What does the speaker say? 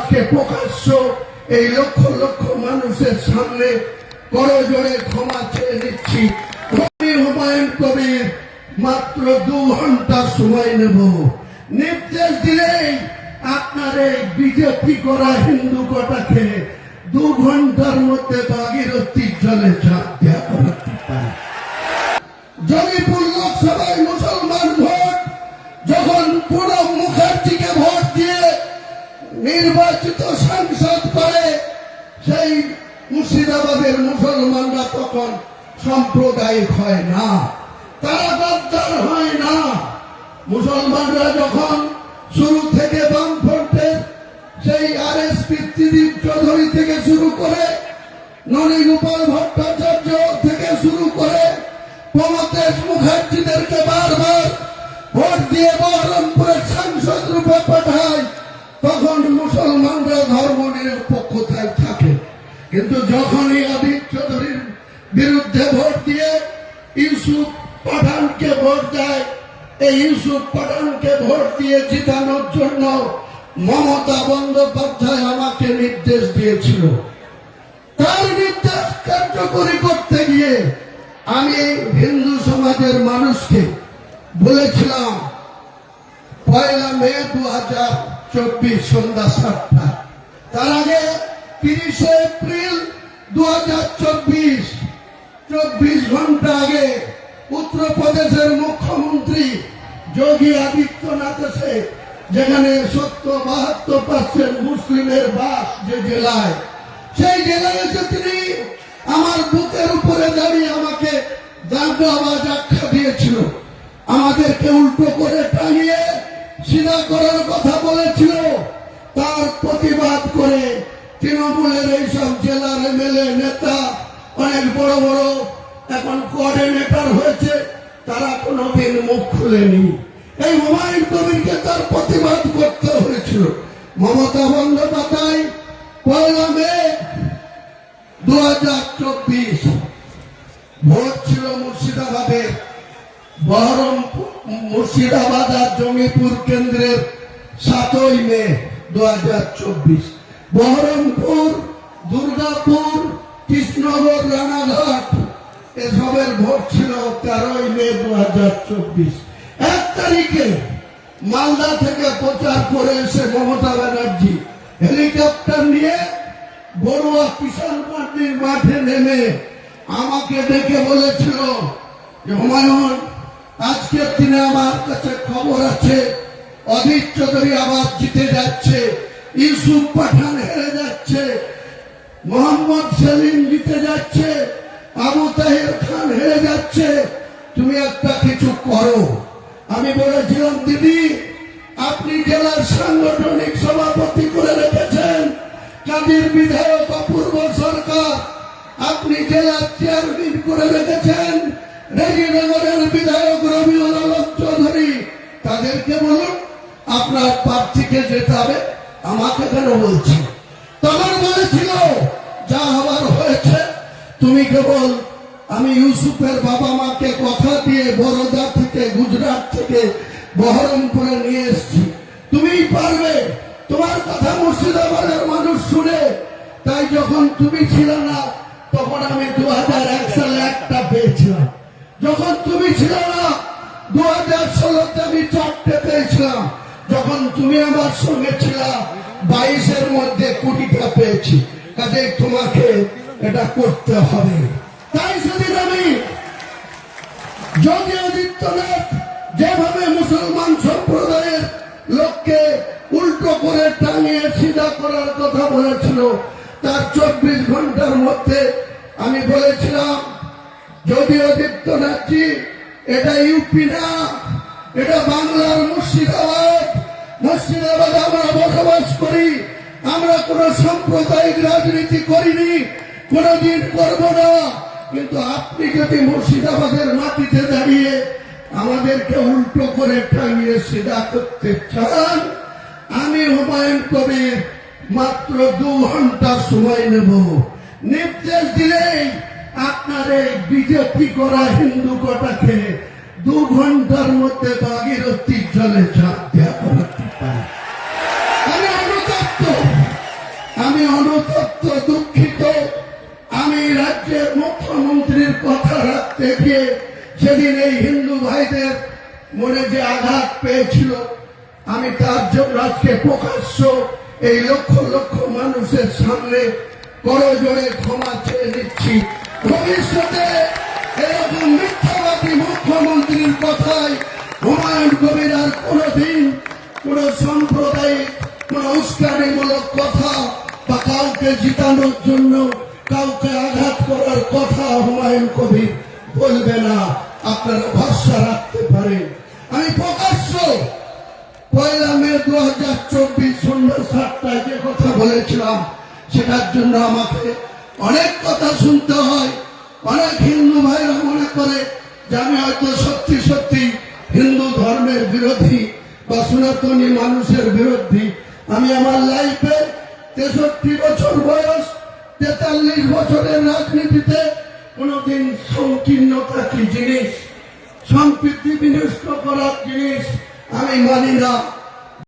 আজকে প্রকাশ্য এই লক্ষ লক্ষ মানুষের সামনে করজোড়ে ক্ষমা চেয়ে নিচ্ছি। হুমায়ুন কবির মাত্র 2 ঘন্টা সময় নেব, নির্দেশ দিলেই আপনার এই বিজেপি করা হিন্দু কটাকে 2 ঘন্টার মধ্যে ভাগীরথীর জলে ঝাঁপ দেওয়া করাতে পারে। জঙ্গিপুর লোকসভায় মুসলমান ভোট যখন প্রণব মুখার্জিকে ভোট দিয়ে নির্বাচিত সাংসদ করে, সেই মুর্শিদাবাদের মুসলমানরা তখন সাম্প্রদায়িক হয় না, তারা গদ্দার হয় না। মুসলমানরা যখন শুরু থেকে বামফ্রন্টের সেই RSP ত্রিদীপ চৌধুরী থেকে শুরু করে, ননীগোপাল ভট্টাচার্য থেকে শুরু করে প্রমথেশ মুখার্জিদেরকে বারবার ভোট দিয়ে বহরমপুরের সাংসদ রূপে পাঠায়, তখন মুসলমানরা ধর্ম নিরপেক্ষতায় থাকে। কিন্তু যখনই অধীর চৌধুরীর বিরুদ্ধে ভোট দিয়ে ইউসুফ পাঠানকে ভোট দেয়, এই ইউসুফ পাঠানকে ভোট দিয়ে জিতানোর জন্য মমতা বন্দ্যোপাধ্যায় আমাকে নির্দেশ দিয়েছিল। তার নির্দেশ কার্যকরী করতে গিয়ে আমি হিন্দু সমাজের মানুষকে বলেছিলাম 1 মে 2024 সন্ধ্যা 7টা, তার আগে 30 এপ্রিল 2024 24 ঘন্টা আগে উত্তরপ্রদেশের মুখ্যমন্ত্রী যোগী আদিত্যনাথ এসে, যেখানে 72% মুসলিমের বাস যে জেলায়, সেই জেলায় এসে তিনি আমার বুকের উপরে দাঁড়িয়ে আমাকে দাঙ্গাবাজ আখ্যা দিয়েছিল, আমাদেরকে উল্টো করে টাঙিয়ে সিধা করার কথা বলেছিল। তার প্রতিবাদ করে তৃণমূলের এইসব জেলার MLA নেতা, অনেক বড় বড় এখন কোঅর্ডিনেটর হয়েছে, তারা কোনোদিন মুখ খুলেনি। এই হুমায়ুন কবিরকে তার প্রতিবাদ করতে হয়েছিল। মমতা বন্দ্যোপাধ্যায় 1 মে 2024 ভোট ছিল মুর্শিদাবাদের, বহরমপুর, মুর্শিদাবাদ আর জঙ্গিপুর কেন্দ্রের 7 মে 2024, বহরমপুর, দুর্গাপুর, কৃষ্ণনগর, রানাঘাট এসবের ভোট ছিল 13 মে 2024। 1 তারিখে মালদা থেকে প্রচার করে এসে মমতা ব্যানার্জি হেলিকপ্টার নিয়ে বড়ুয়া কিষাণ পার্টির মাঠে নেমে আমাকে ডেকে বলেছিল যে হুমায়ুন, আজকের দিনে আমার কাছে খবর আছে অধীর চৌধুরী আবার জিতে যাচ্ছে, ইউসুফ পাঠান হেরে যাচ্ছে, মোহাম্মদ সেলিম জিতে যাচ্ছে, আবু তাহের খান হেরে যাচ্ছে, তুমি একটা কিছু করো। আমি বলেছিলাম, দিদি আপনি জেলার সাংগঠনিক সভাপতি করে রেখেছেন কাজীর বিধায়ক অপূর্ব সরকার, আপনি জেলার চেয়ারম্যান করে রেখেছেন রেজিনগরের বিধায়ক রবিউল আলম চৌধুরী, তাদেরকে বলুন আপনার প্রার্থীকে যেতে হবে, আমাকে কেন বলছেন? তখন বলেছিল যা হবার হয়েছে, তুমি কেবল, আমি ইউসুফের বাবা মাকে কথা দিয়ে বরোদা থেকে, গুজরাট থেকে বহরমপুরে নিয়ে এসেছি, তুমিই পারবে, তোমার কথা মুর্শিদাবাদের মানুষ শুনে। তাই যখন তুমি ছিল না তখন আমি 2001 সালে একটা পেয়েছিলাম, যখন তুমি ছিল না 2016-তে আমি 4টে পেয়েছিলাম, যখন তুমি আমার সঙ্গে ছিল 22-এর মধ্যে 20টা পেয়েছি। কাজে তোমাকে এটা করতে হবে। তাই সেদিন আমি যোগী আদিত্যনাথ যেভাবে মুসলমান সম্প্রদায়ের লোককে উল্টো করে টাঙিয়ে সিধা করার কথা বলেছিল, তার 24 ঘন্টার মধ্যে আমি বলেছিলাম যোগী আদিত্যনাথজি, এটা ইউপি না, এটা বাংলার মুর্শিদাবাদ। মুর্শিদাবাদে আমরা বসবাস করি, আমরা কোন সাম্প্রদায়িক রাজনীতি করিনি, কোনদিন করব না। কিন্তু আপনি যদি মুর্শিদাবাদের মাটিতে দাঁড়িয়ে আমাদেরকে উল্টো করে টাঙিয়ে সিধা করতে চান, আমি হুমায়ুন কবির মাত্র 2 ঘন্টা সময় নেব, নির্দেশ দিলেই আপনার এই বিজেপি করা হিন্দু কটাকে 2 ঘন্টার মধ্যে ভাগীরথীর জলে ঝাঁপ দেওয়া করাতে পারে। আমি অনুতপ্ত। আমি অনুতপ্ত, দুঃখিত। আমি রাজ্যের মুখ্যমন্ত্রীর কথা রাখতে গিয়ে সেদিন এই হিন্দু ভাইদের মনে যে আঘাত পেয়েছিল, আমি তার জন্য আজকে প্রকাশ্য এই লক্ষ লক্ষ মানুষের সামনে করজোড়ে ক্ষমা চেয়ে নিচ্ছি। ভবিষ্যতে এরকম মিথ্যাবাদী মুখ্যমন্ত্রীর কথায় হুমায়ুন কবির আর কোনদিন কোন সাম্প্রদায়িক কোন উস্কানিমূলক কথা বা কাউকে জিতানোর জন্য কাউকে আঘাত করার কথা হুমায়ুন কবির বলবে না, আপনারা ভরসা রাখতে পারেন। আমি প্রকাশ্য 1 মে 2024 সন্ধ্যা 7টায় যে কথা বলেছিলাম, সেটার জন্য আমাকে অনেক কথা শুনতে হয়। অনেক হিন্দু ভাইরা মনে করে যে আমি হয়তো সত্যি সত্যি হিন্দু ধর্মের বিরোধী বা সনাতনী মানুষের বিরোধী। আমি আমার লাইফে 63 বছর বয়স, 43 বছরের রাজনীতিতে কোনদিন সংকীর্ণতা কি জিনিস, সম্প্রীতি বিনষ্ট করার জিনিস আমি মানি না।